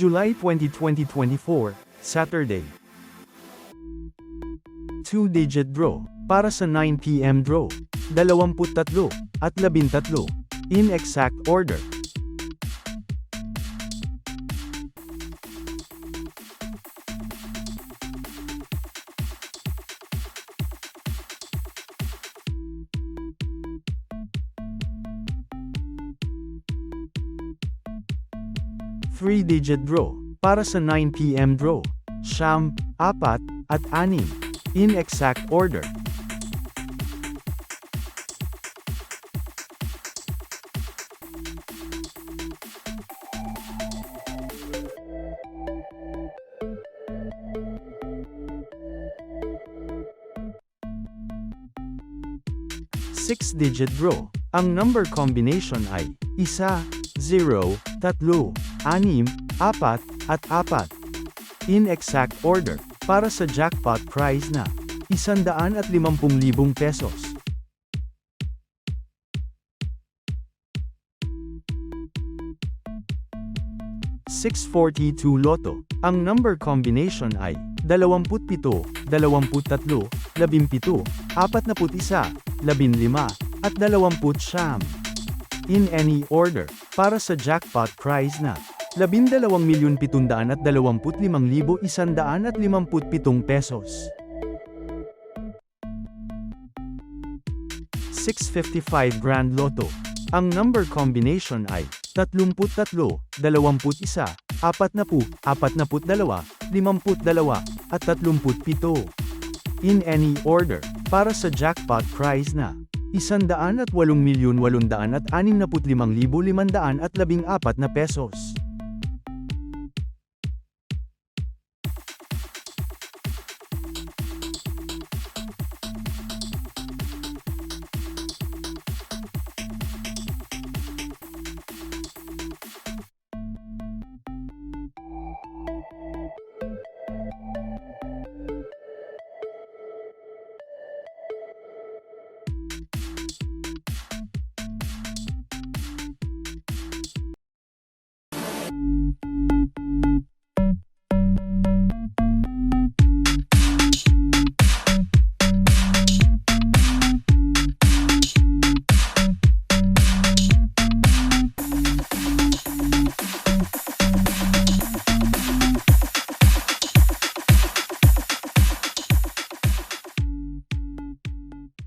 July 20, 2024, Saturday. 2-digit draw, para sa 9 p.m. draw, 23 at 13, in exact order. Three-digit draw, para sa 9 p.m. draw, 9, 4, at 6, in exact order. Six-digit draw, ang number combination ay 1, 0, 3, 6, 4, at 4. In exact order, para sa jackpot prize na 150,000 pesos. $642 Lotto, ang number combination ay 27, 23, 17, 41, 15, at 20. In any order, para sa jackpot prize na 12,725,157 pesos. 655 Grand Lotto, ang number combination ay 33, 21, 40, 42, 52, at 37. In any order, para sa jackpot prize na 108,865,514 na pesos.